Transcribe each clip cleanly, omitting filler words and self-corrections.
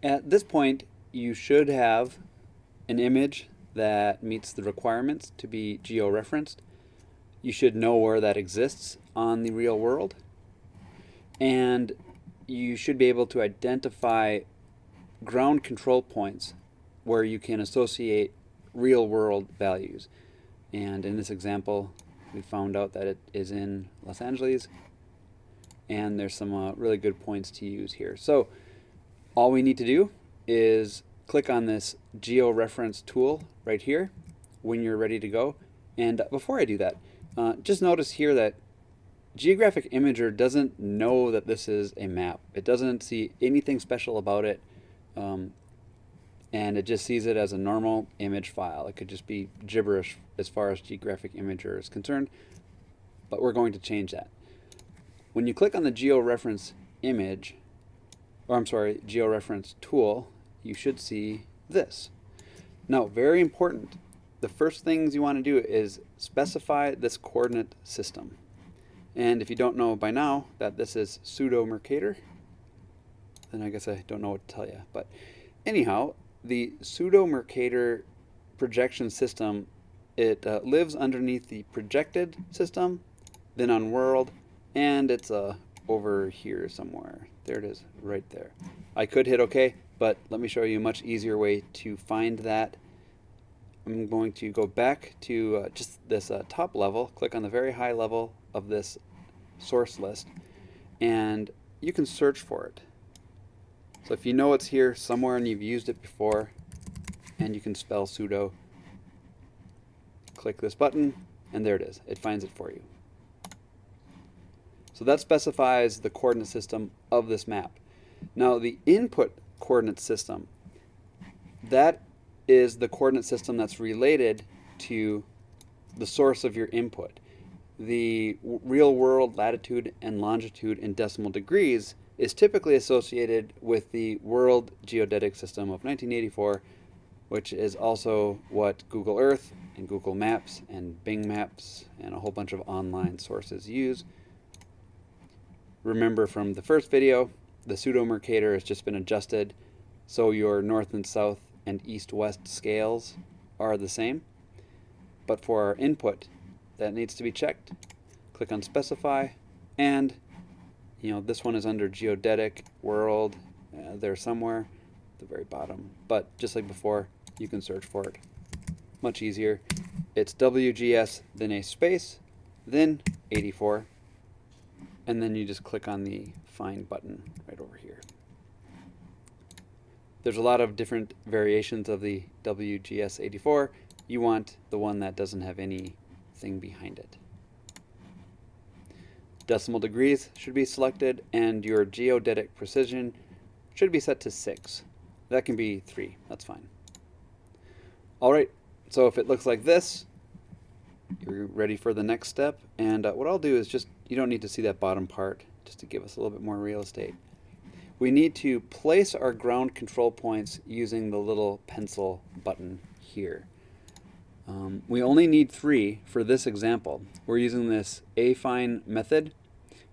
At this point, you should have an image that meets the requirements to be geo-referenced. You should know where that exists on the real world. And you should be able to identify ground control points where you can associate real world values. And in this example, we found out that it is in Los Angeles, and there's some really good points to use here. So all we need to do is click on this Geo Reference Tool right here when you're ready to go. And before I do that, just notice here that Geographic Imager doesn't know that this is a map. It doesn't see anything special about it, and it just sees it as a normal image file. It could just be gibberish as far as Geographic Imager is concerned, but we're going to change that. When you click on the Geo Reference image, or I'm sorry, Geo Reference Tool, you should see this. Now, very important, the first things you want to do is specify this coordinate system. And if you don't know by now that this is pseudo Mercator, then I guess I don't know what to tell you. But anyhow, the pseudo Mercator projection system, it lives underneath the projected system, then on world, and it's over here somewhere. There it is, right there. I could hit OK, but let me show you a much easier way to find that. I'm going to go back to just this top level, click on the very high level of this source list, and you can search for it. So if you know it's here somewhere and you've used it before, and you can spell pseudo, click this button, and there it is. It finds it for you. So that specifies the coordinate system of this map. Now the input coordinate system, that is the coordinate system that's related to the source of your input. The real world latitude and longitude in decimal degrees is typically associated with the World Geodetic System of 1984, which is also what Google Earth and Google Maps and Bing Maps and a whole bunch of online sources use. Remember from the first video, the pseudo Mercator has just been adjusted so your north and south and east-west scales are the same. But for our input, that needs to be checked. Click on Specify, and this one is under Geodetic World. There somewhere at the very bottom. But just like before, you can search for it. Much easier. It's WGS, then a space, then 84, and then you just click on the Find button right over here. There's a lot of different variations of the WGS 84. You want the one that doesn't have anything behind it. Decimal degrees should be selected, and your geodetic precision should be set to 6. That can be 3, that's fine. Alright, so if it looks like this, you're ready for the next step. And what I'll do is you don't need to see that bottom part, just to give us a little bit more real estate. We need to place our ground control points using the little pencil button here. We only need 3 for this example. We're using this affine method,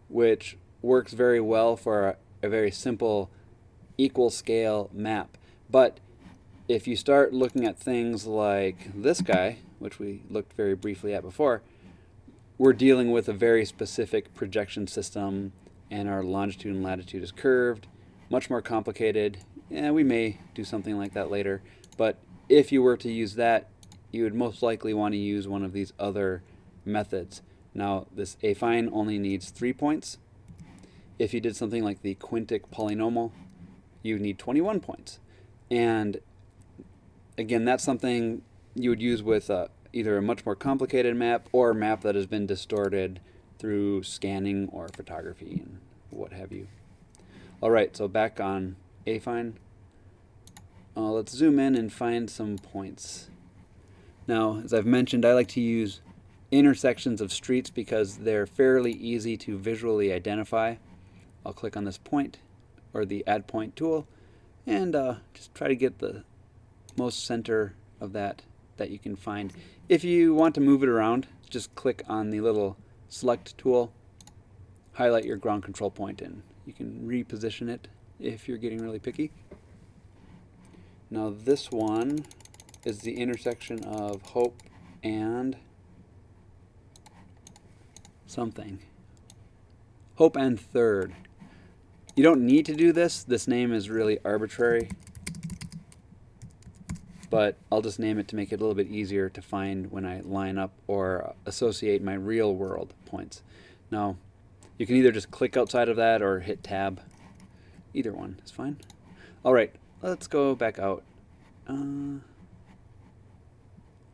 which works very well for a very simple equal scale map. But if you start looking at things like this guy, which we looked very briefly at before, we're dealing with a very specific projection system, and our longitude and latitude is curved, much more complicated. And we may do something like that later, but if you were to use that, you would most likely want to use one of these other methods. Now, this affine only needs 3 points. If you did something like the quintic polynomial, you need 21 points. And again, that's something you would use with either a much more complicated map or a map that has been distorted through scanning or photography and what have you. Alright, so back on affine. Let's zoom in and find some points. Now, as I've mentioned, I like to use intersections of streets because they're fairly easy to visually identify. I'll click on this point, or the Add Point tool, and just try to get the most center of that you can find. If you want to move it around, just click on the little Select tool, highlight your ground control point, and you can reposition it if you're getting really picky. Now this one is the intersection of Hope and something. Hope and 3rd. You don't need to do this. This name is really arbitrary, but I'll just name it to make it a little bit easier to find when I line up or associate my real world points. Now, you can either just click outside of that or hit tab. Either one is fine. All right, let's go back out.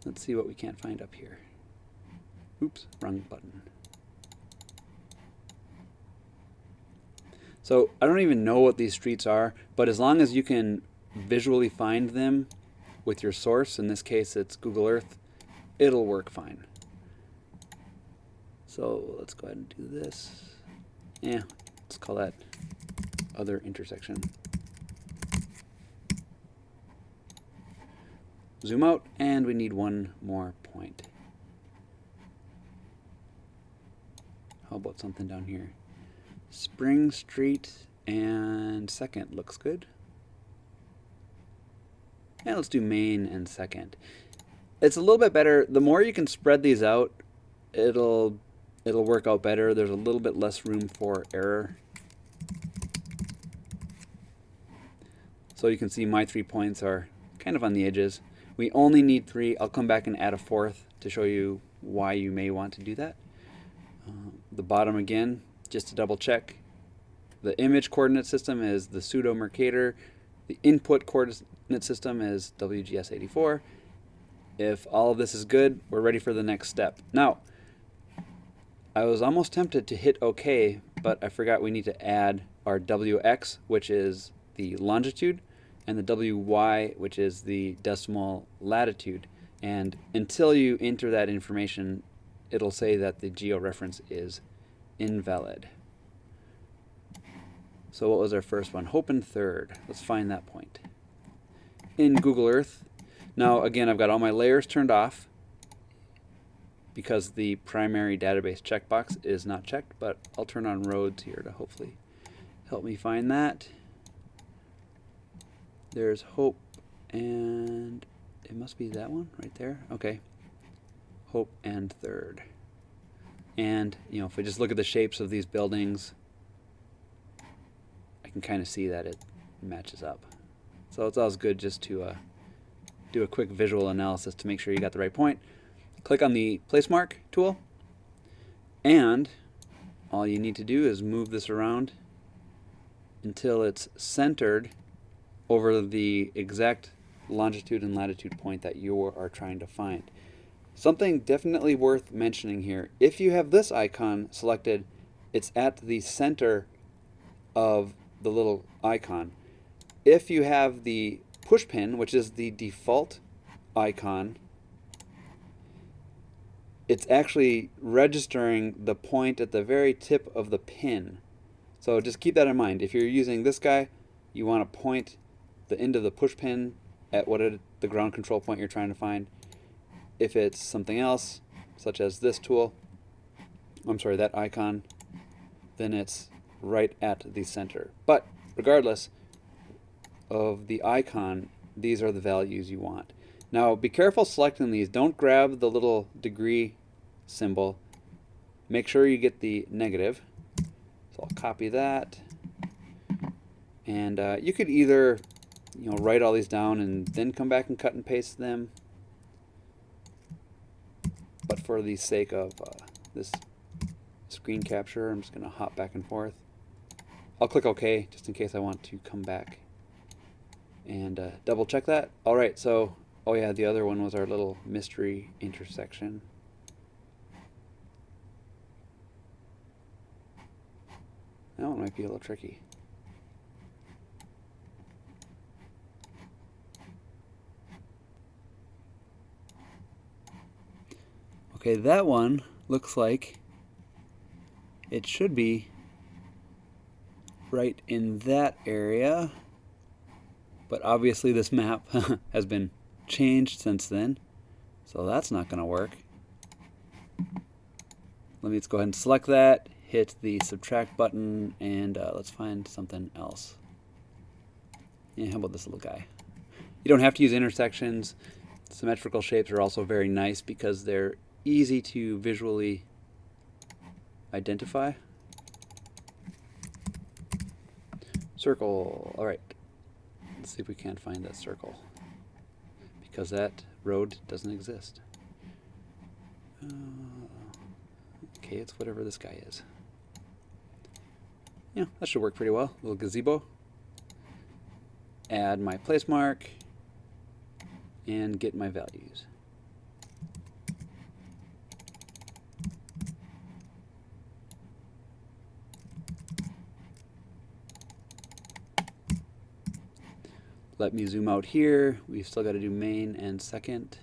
Let's see what we can't find up here. Oops, wrong button. So I don't even know what these streets are, but as long as you can visually find them with your source, in this case it's Google Earth, it'll work fine. So let's go ahead and do this. Yeah, let's call that other intersection. Zoom out, and we need one more point. How about something down here? Spring Street and 2nd looks good. And let's do Main and 2nd. It's a little bit better. The more you can spread these out, it'll work out better. There's a little bit less room for error. So you can see my 3 points are kind of on the edges. We only need 3. I'll come back and add a 4th to show you why you may want to do that. The bottom again, just to double check. The image coordinate system is the pseudo Mercator. The input coordinate system is WGS84. If all of this is good, we're ready for the next step. Now, I was almost tempted to hit OK, but I forgot we need to add our WX, which is the longitude, and the WY, which is the decimal latitude. And until you enter that information, it'll say that the georeference is invalid. So what was our first one? Hope and 3rd. Let's find that point. In Google Earth. Now again, I've got all my layers turned off because the primary database checkbox is not checked, but I'll turn on roads here to hopefully help me find that. There's Hope, and it must be that one right there. Okay. Hope and 3rd. And, you know, if we just look at the shapes of these buildings, I can kind of see that it matches up. So it's always good just to do a quick visual analysis to make sure you got the right point. Click on the place mark tool, and all you need to do is move this around until it's centered over the exact longitude and latitude point that you are trying to find. Something definitely worth mentioning here, if you have this icon selected, it's at the center of the little icon. If you have the push pin, which is the default icon, it's actually registering the point at the very tip of the pin. So just keep that in mind. If you're using this guy, you want to point the end of the push pin at the ground control point you're trying to find. If it's something else, such as this tool, that icon, then it's right at the center. But regardless of the icon, these are the values you want. Now be careful selecting these. Don't grab the little degree symbol. Make sure you get the negative. So I'll copy that. And you could either write all these down and then come back and cut and paste them. But for the sake of this screen capture, I'm just going to hop back and forth. I'll click OK just in case I want to come back and double check that. All right, so, oh yeah, the other one was our little mystery intersection. That one might be a little tricky. Okay, that one looks like it should be right in that area, but obviously this map has been changed since then, so that's not going to work. Let me just go ahead and select that, hit the subtract button, and let's find something else. Yeah, how about this little guy? You don't have to use intersections. Symmetrical shapes are also very nice because they're easy to visually identify. Circle. All right. Let's see if we can't find that circle, because that road doesn't exist. Okay, it's whatever this guy is. Yeah, that should work pretty well. Little gazebo. Add my place mark and get my values. Let me zoom out here. We've still got to do main and second.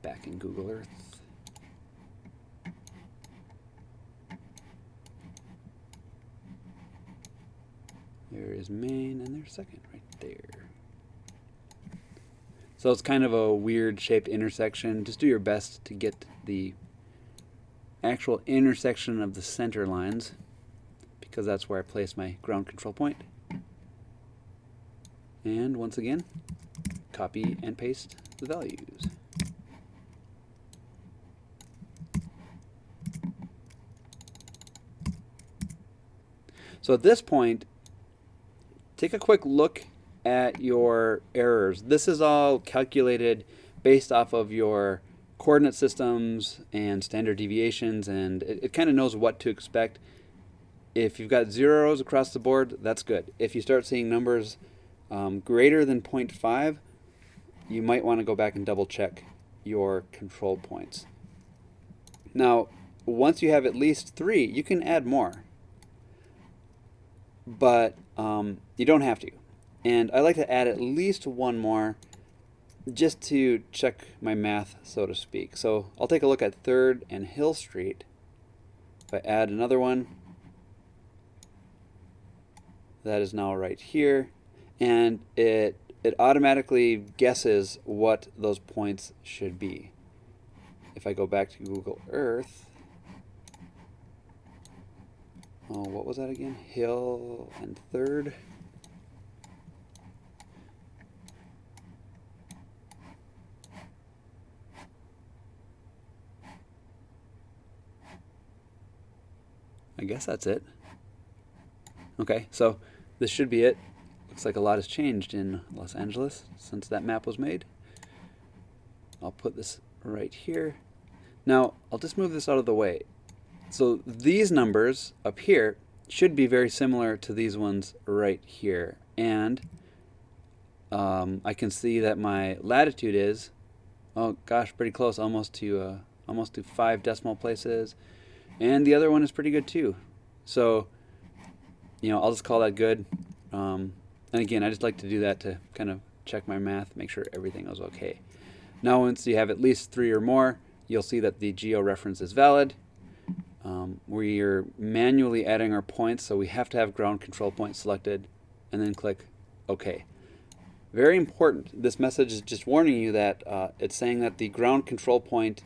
Back in Google Earth. There is main and there's second right there. So it's kind of a weird shaped intersection. Just do your best to get the actual intersection of the center lines, because that's where I place my ground control point. And once again, copy and paste the values. So at this point, take a quick look at your errors. This is all calculated based off of your coordinate systems and standard deviations, and it kind of knows what to expect. If you've got zeros across the board, that's good. If you start seeing numbers greater than 0.5, you might want to go back and double check your control points. Now, once you have at least 3, you can add more, but you don't have to. And I like to add at least one more just to check my math, so to speak. So I'll take a look at 3rd and Hill Street. If I add another one, that is now right here, and it automatically guesses what those points should be. If I go back to Google Earth, oh, what was that again? Hill and 3rd. I guess that's it. Okay, so this should be it. Looks like a lot has changed in Los Angeles since that map was made. I'll put this right here. Now, I'll just move this out of the way. So these numbers up here should be very similar to these ones right here. And I can see that my latitude is, oh gosh, pretty close, almost to 5 decimal places. And the other one is pretty good too. So, you know, I'll just call that good. And again, I just like to do that to kind of check my math, make sure everything is okay. Now, once you have at least 3 or more, you'll see that the geo reference is valid. We're manually adding our points, so we have to have ground control point selected, and then click OK. Very important. This message is just warning you that it's saying that the ground control point.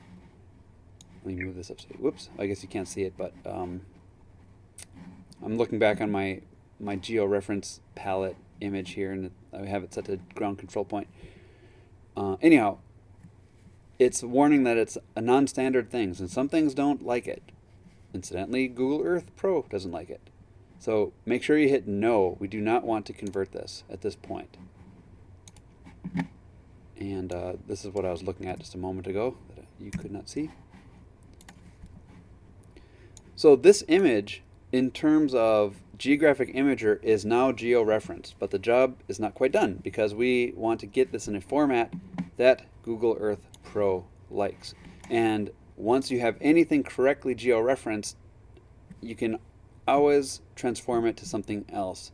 Let me move this up. Whoops, I guess you can't see it, but I'm looking back on my geo reference palette image here, and I have it set to ground control point. Anyhow, it's warning that it's a non-standard thing, and some things don't like it. Incidentally, Google Earth Pro doesn't like it. So make sure you hit no. We do not want to convert this at this point. And this is what I was looking at just a moment ago that you could not see. So this image, in terms of geographic imager, is now geo-referenced, but the job is not quite done because we want to get this in a format that Google Earth Pro likes. And once you have anything correctly geo-referenced, you can always transform it to something else.